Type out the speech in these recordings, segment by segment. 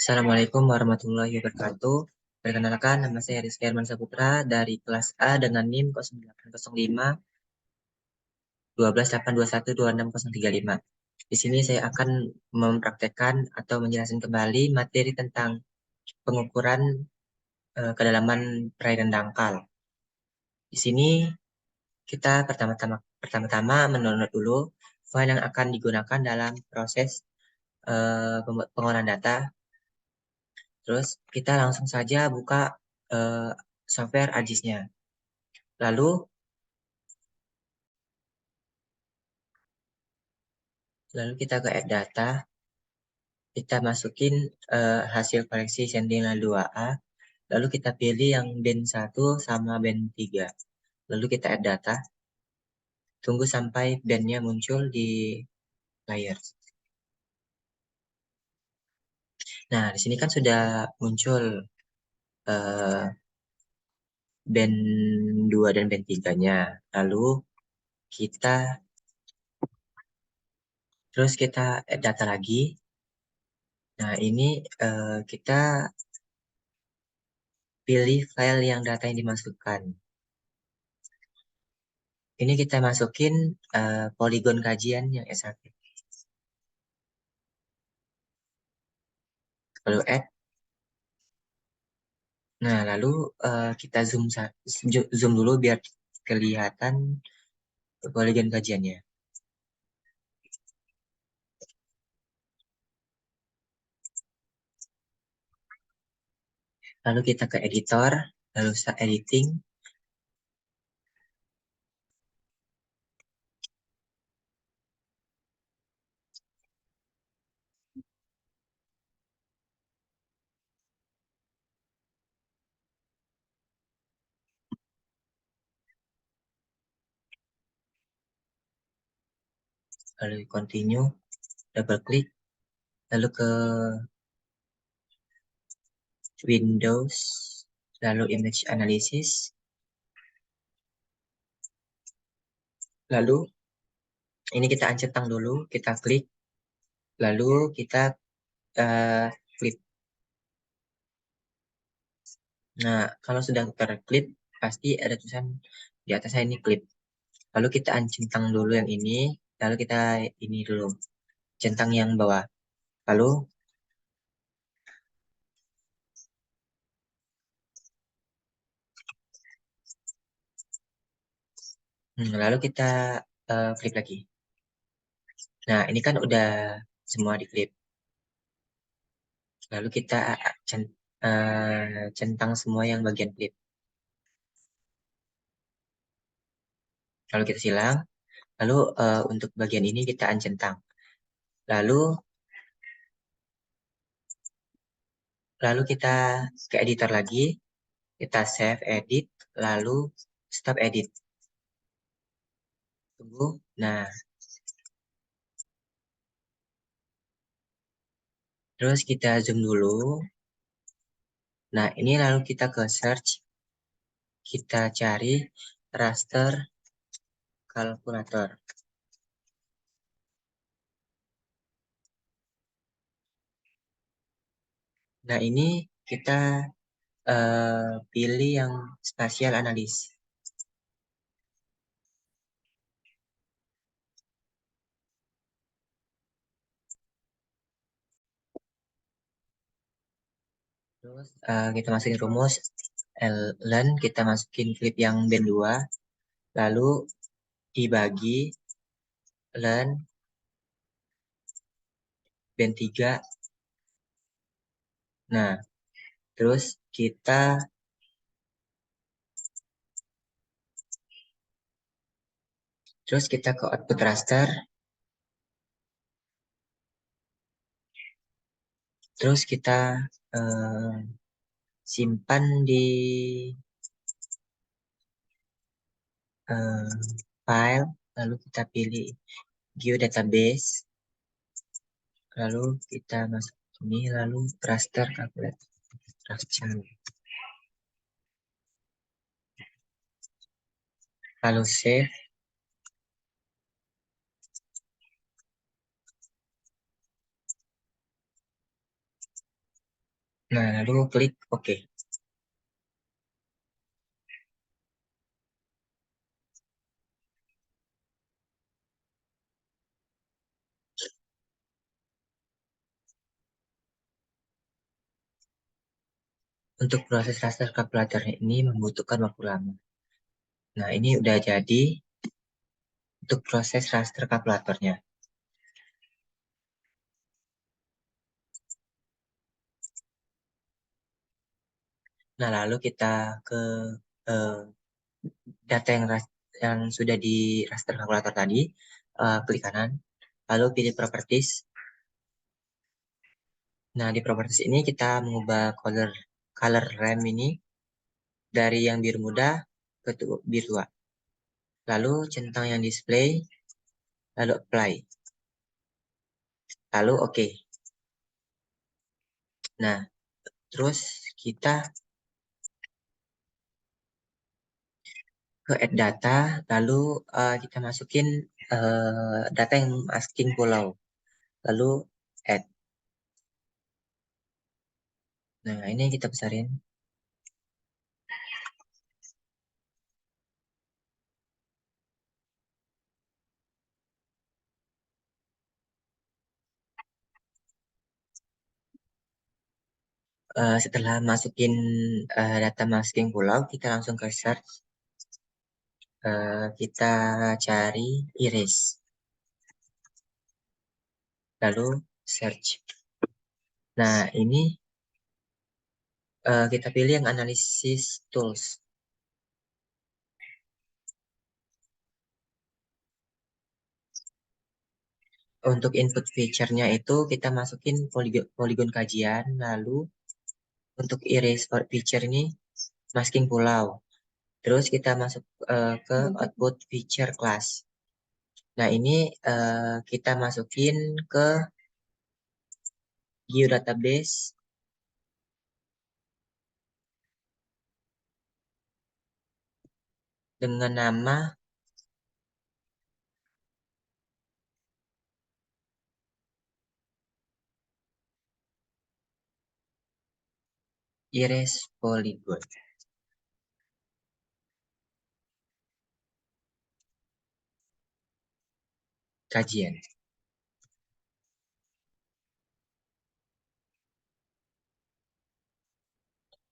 Assalamualaikum warahmatullahi wabarakatuh. Perkenalkan, nama saya Rizky Herman Saputra dari kelas A dengan NIM 0805 128212635. Di sini saya akan mempraktekkan atau menjelaskan kembali materi tentang pengukuran kedalaman perairan dangkal. Di sini kita pertama-tama mendownload dulu file yang akan digunakan dalam proses pengolahan data. Terus kita langsung saja buka software ArcGIS-nya. Lalu kita ke add data, kita masukin hasil koleksi Sentinel 2A, lalu kita pilih yang band 1 sama band 3. Lalu kita add data, tunggu sampai bandnya muncul di layar. Nah, di sini kan sudah muncul band 2 dan band 3-nya. Lalu kita add data lagi. Nah, ini kita pilih file yang data yang dimasukkan. Ini kita masukin poligon kajian yang S1. Lalu add. Nah, lalu kita zoom dulu biar kelihatan poligon kajiannya. Lalu kita ke editor, lalu start editing. Lalu continue, double klik, lalu ke Windows, lalu image analysis. Lalu ini kita centang dulu, kita klik, lalu kita flip. Nah, kalau sudah terklip, pasti ada tulisan di atasnya ini klip. Lalu kita centang dulu yang ini, lalu kita ini dulu, centang yang bawah. Lalu kita flip lagi. Nah, ini kan udah semua di flip. Lalu kita centang semua yang bagian flip. Lalu kita silang. Lalu untuk bagian ini kita uncentang. Lalu kita ke editor lagi. Kita save, edit, lalu stop edit. Tunggu. Nah, terus kita zoom dulu. Nah, ini lalu kita ke search. Kita cari raster kalkulator. Nah, ini kita pilih yang spatial analis. Terus kita masukin rumus ln, kita masukin klip yang band 2, lalu dibagi ln band 3. Nah, terus kita ke output raster. Terus kita simpan di file, lalu kita pilih geodatabase, lalu kita masuk ini, lalu raster calculator, raster, lalu save. Nah, lalu klik OK. Untuk proses raster kalkulatornya ini membutuhkan waktu lama. Nah, ini udah jadi untuk proses raster kalkulatornya. Nah, lalu kita ke eh, data yang sudah di raster kalkulator tadi, klik kanan, lalu pilih properties. Nah, di properties ini kita mengubah color RAM ini dari yang biru muda ke biru tua. Lalu centang yang display, lalu apply. Lalu oke. Nah, terus kita ke add data, lalu kita masukin data yang masking pulau. Lalu add. Nah, ini yang kita besarin. Setelah masukin data masking pulau, kita langsung ke search. Kita cari iris. Lalu search. Nah, ini kita pilih yang analisis tools. Untuk input feature-nya itu kita masukin poligon kajian, lalu untuk iris feature ini masking pulau. Terus kita masuk ke output feature class. Nah, ini kita masukin ke geodatabase dengan nama iris polygon kajian.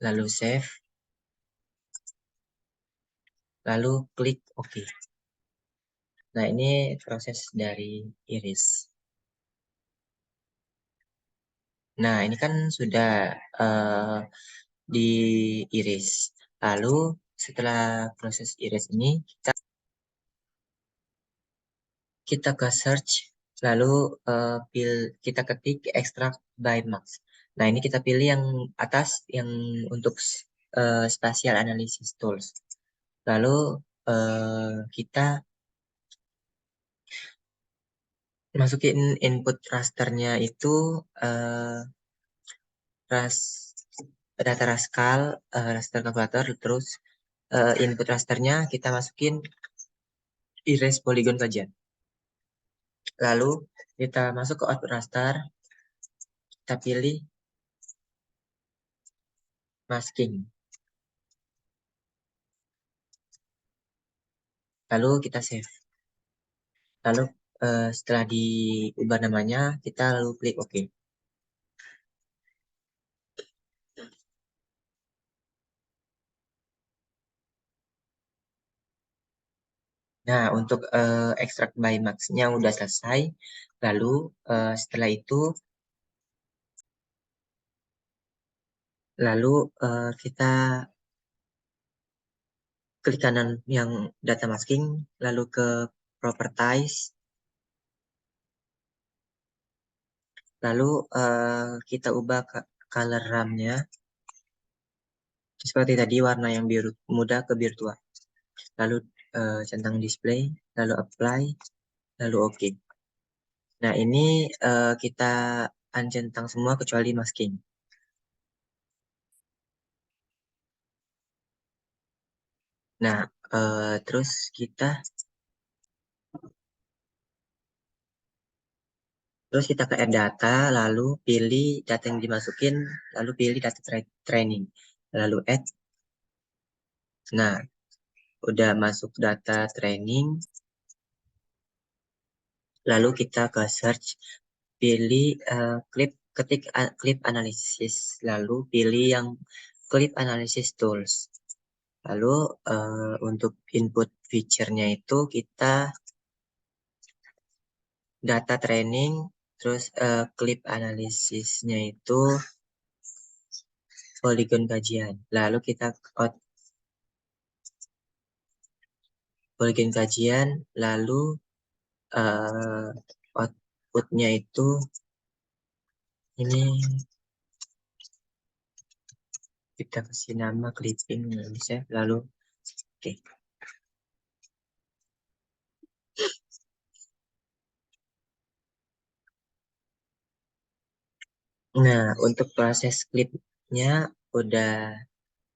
Lalu save, lalu klik OK. Nah, ini proses dari iris. Nah, ini kan sudah uh, di iris. Lalu setelah proses iris ini, kita ke search, lalu kita ketik extract by max. Nah, ini kita pilih yang atas yang untuk spatial analysis tools. Lalu kita masukin input rasternya itu uh, ras data Rascal, raster kalkulator, terus input rasternya kita masukin iris polygon kajian. Lalu kita masuk ke output raster, kita pilih masking. Lalu kita save. Lalu setelah diubah namanya, kita lalu klik OK. Nah, untuk extract by max-nya udah selesai. Lalu setelah itu, lalu kita klik kanan yang data masking, lalu ke properties, lalu kita ubah ke color RAM-nya seperti tadi warna yang biru muda ke biru tua. Lalu centang display, lalu apply, lalu OK. Nah, ini kita uncentang semua kecuali masking. Nah, terus kita Terus kita ke add data, lalu pilih data yang dimasukin, lalu pilih data training, lalu add. Nah, udah masuk data training, lalu kita ke search, pilih ketik clip analysis, lalu pilih yang clip analysis tools. Lalu untuk input feature-nya itu kita data training, terus clip analisisnya itu polygon kajian. Lalu kita out polygon kajian, lalu uh, outputnya itu ini kita kasih nama clipping bisa. Lalu oke. Nah, untuk proses clipnya udah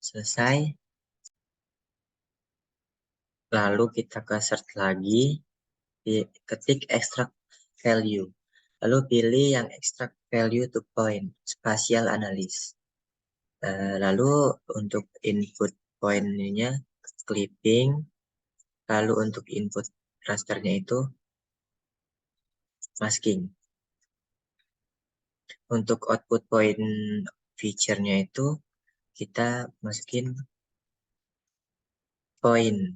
selesai. Lalu kita ke search lagi, ketik extract value. Lalu pilih yang extract value to point, spatial analysis. Lalu untuk input point-nya clipping, lalu untuk input rasternya itu masking. Untuk output point feature-nya itu kita masukin point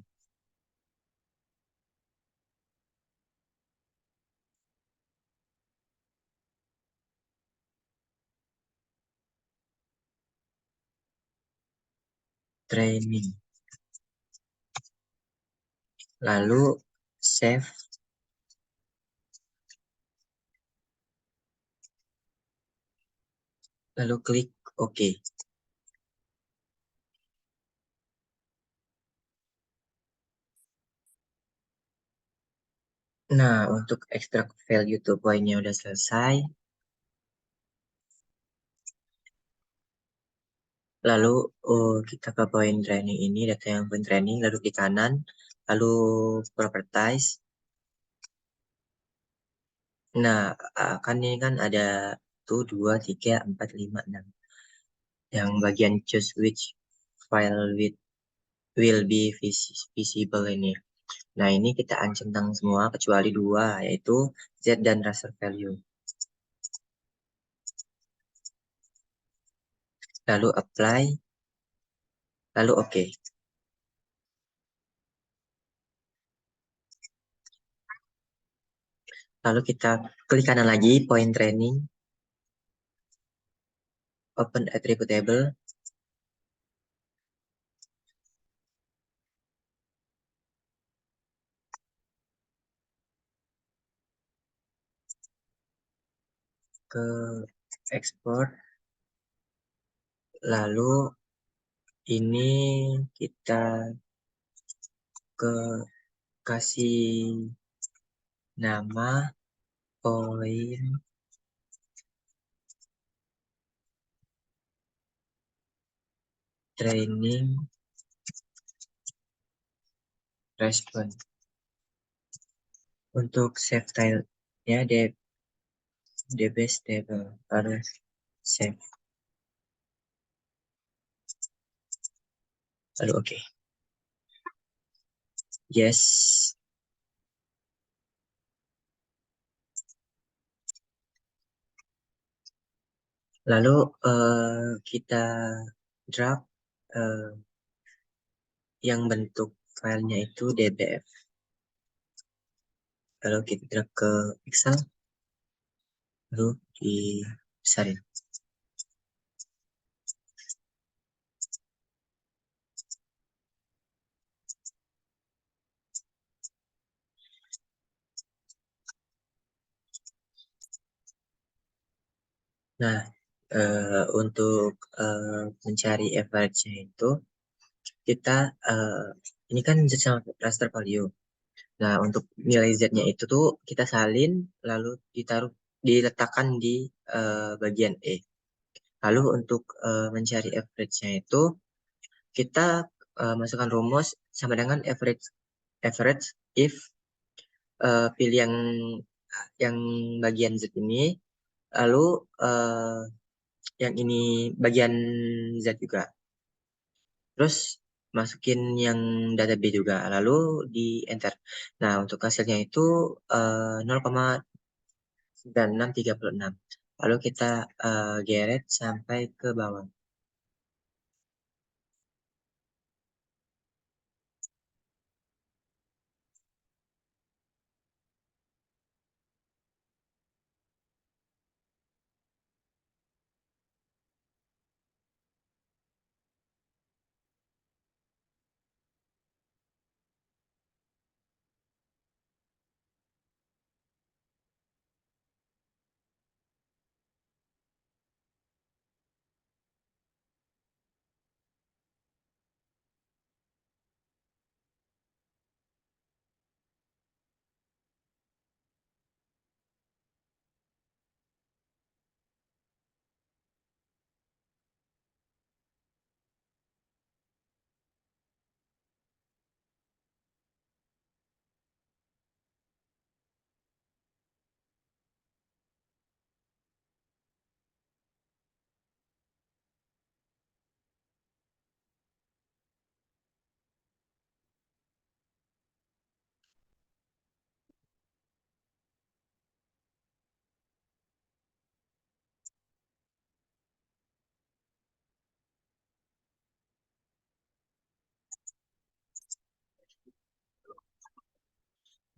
training. Lalu save, lalu klik OK. Nah, untuk extract value to point-nya udah selesai. Lalu kita ke point training ini, data yang point training, lalu di kanan, lalu properties. Nah, kan ini kan ada tuh 2, 3, 4, 5, 6. Yang bagian choose which file will be visible ini. Nah, ini kita uncentang semua kecuali 2, yaitu Z dan raster value. Lalu apply, lalu OK. Lalu kita klik kanan lagi, point training, open attribute table. Ke export. Lalu ini kita ke kasih nama point training response. Untuk save file ya dbase table harus save. Lalu oke. Yes. Lalu kita drag yang bentuk filenya itu dbf. Lalu kita drag ke Excel. Lalu dibesarin. Nah, untuk mencari average-nya itu kita ini kan Z sama raster value. Nah, untuk nilai Z-nya itu tuh kita salin lalu diletakkan di bagian E. Lalu untuk mencari average-nya itu kita masukkan rumus sama dengan average if pilih yang yang bagian Z ini, lalu yang ini bagian Z juga. Terus masukin yang data B juga, lalu di enter. Nah, untuk hasilnya itu 0,9636. Lalu kita geret sampai ke bawah.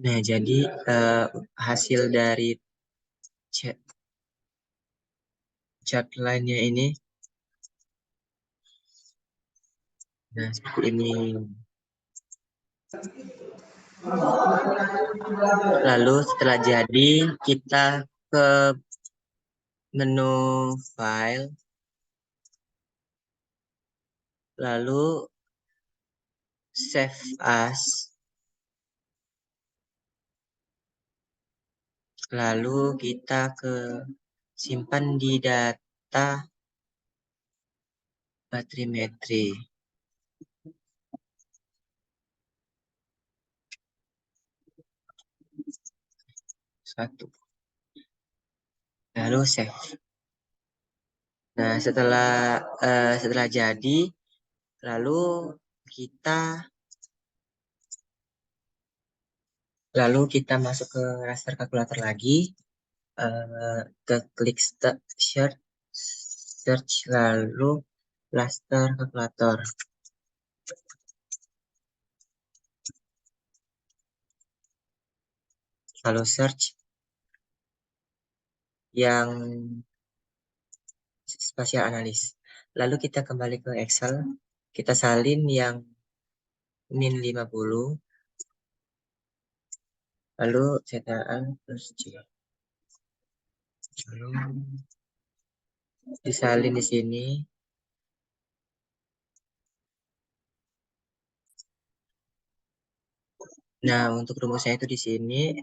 Nah, jadi hasil dari chat, chat line-nya ini, nah seperti ini. Lalu setelah jadi, kita ke menu file, lalu save as, lalu kita ke simpan di data batrimetri. Satu. Lalu save. Nah, setelah jadi, lalu kita kita masuk ke raster kalkulator lagi, ke klik search, search lalu raster kalkulator. Lalu search yang spasial analis. Lalu kita kembali ke Excel, kita salin yang min 50, lalu cetaan plus C. Lalu disalin di sini. Nah, untuk rumusnya itu di sini,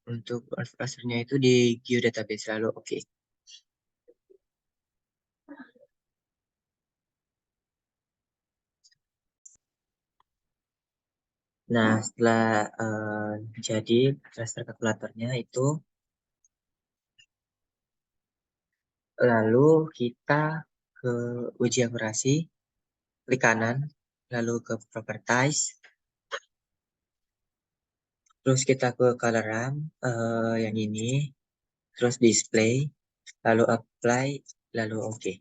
untuk answernya itu di geodatabase, lalu oke. Nah, setelah jadi raster kalkulatornya itu, lalu kita ke uji akurasi, klik kanan, lalu ke properties, terus kita ke color ramp, yang ini, terus display, lalu apply, lalu oke.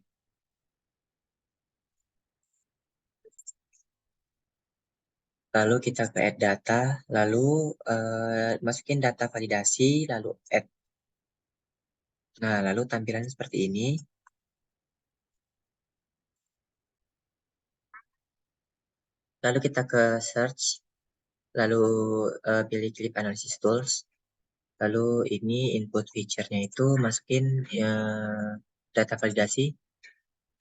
Lalu kita ke add data, lalu masukin data validasi, lalu add. Nah, lalu tampilannya seperti ini. Lalu kita ke search, lalu pilih clip analysis tools. Lalu ini input feature-nya itu masukin data validasi.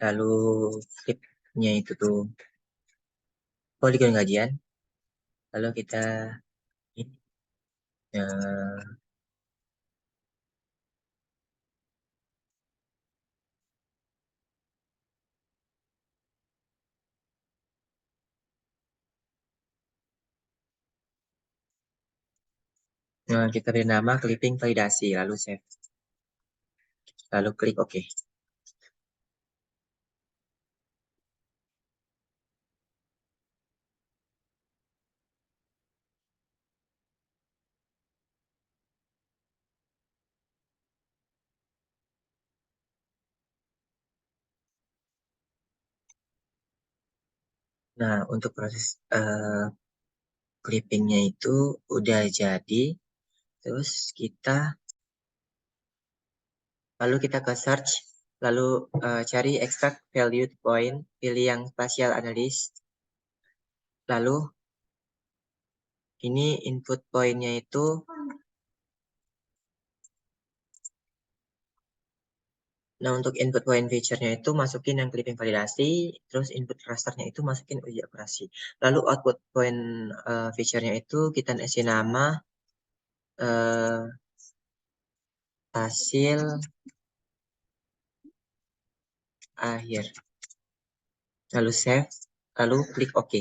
Lalu clipnya itu tuh polygon gajian. Lalu kita ini, Kita beri nama clipping validasi, lalu save, lalu klik OK. Nah, untuk proses clippingnya itu udah jadi. Terus lalu kita ke search, lalu cari extract value to point, pilih yang spatial analysis. Lalu ini input pointnya itu, nah untuk input point feature-nya itu masukin yang clipping validasi, terus input rasternya itu masukin uji akurasi. Lalu output point feature-nya itu kita kasih nama eh, hasil akhir. Lalu save, lalu klik OK.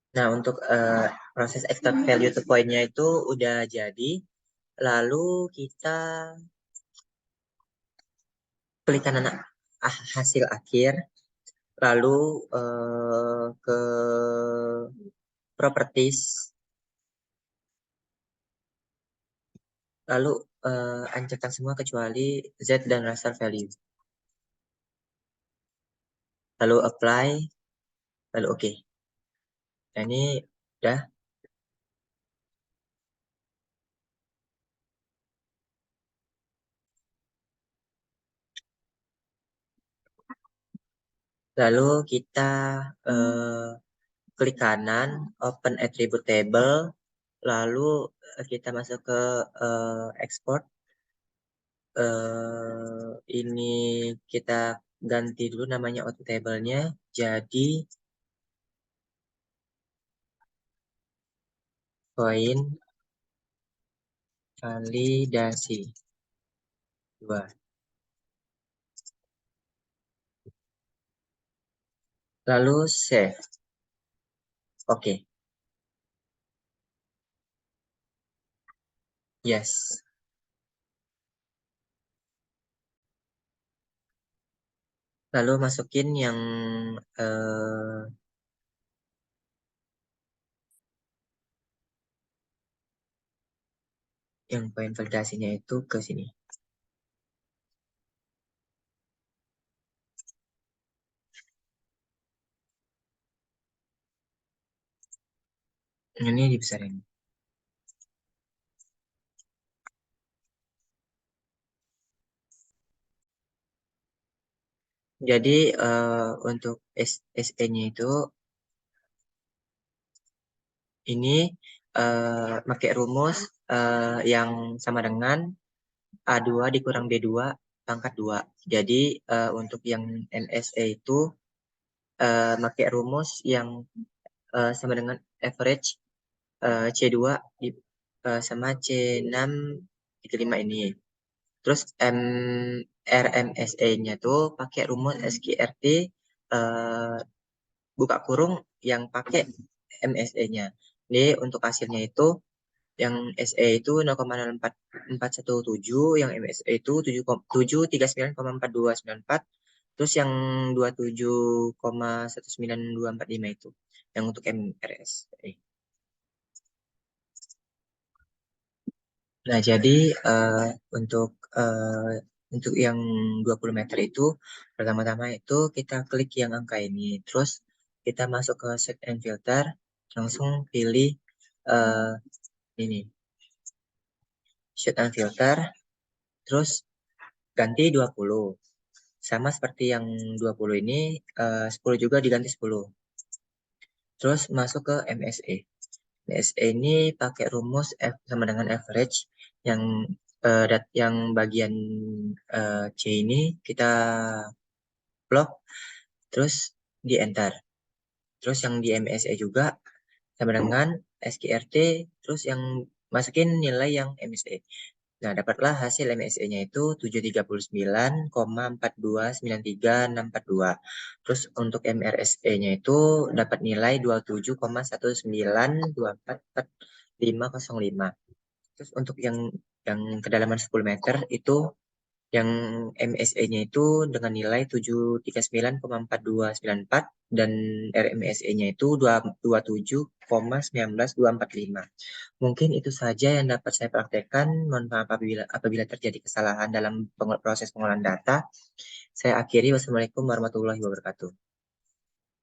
Nah, untuk proses extract value to point-nya itu udah jadi. Lalu kita klik kanan hasil akhir. Lalu ke properties. Lalu ancamkan semua kecuali Z dan raster value. Lalu apply. Lalu OK. Nah, ini udah. Lalu kita klik kanan, open attribute table. Lalu kita masuk ke export. Ini kita ganti dulu namanya output table-nya. Jadi point validasi 2. Lalu save. Oke. Yes. Lalu masukin yang poin validasinya itu ke sini. Ini dibesarin. Jadi untuk SE-nya itu ini pakai rumus yang sama dengan A2 dikurang B2 pangkat 2. Jadi untuk yang MSE itu pakai rumus yang sama dengan average C2 sama C635 ini. Terus RMSE-nya tuh pakai rumus SQRT eh, buka kurung yang pakai MSE-nya. Ini untuk hasilnya itu yang SE itu 0,417, yang MSE itu 739,4294, terus yang 27,19245 itu yang untuk MRSE. Nah, jadi untuk untuk yang 20 meter itu pertama-tama itu kita klik yang angka ini. Terus kita masuk ke set and filter, langsung pilih eh, ini set and filter, terus ganti 20. Sama seperti yang 20 ini 10 juga diganti 10. Terus masuk ke MSE. MSE ini pakai rumus F sama dengan average yang yang bagian C ini kita blok terus di enter. Terus yang di MSE juga sama dengan SKRT, terus yang masukin nilai yang MSE. Nah, dapatlah hasil MSE-nya itu 739,4293642. Terus untuk MRSE-nya itu dapat nilai 27,192445505. Terus untuk yang kedalaman 10 meter itu yang MSE-nya itu dengan nilai 739,4294 dan RMSE-nya itu 27,19245. Mungkin itu saja yang dapat saya praktekkan. Mohon maaf apabila terjadi kesalahan dalam proses pengolahan data. Saya akhiri. Wassalamualaikum warahmatullahi wabarakatuh.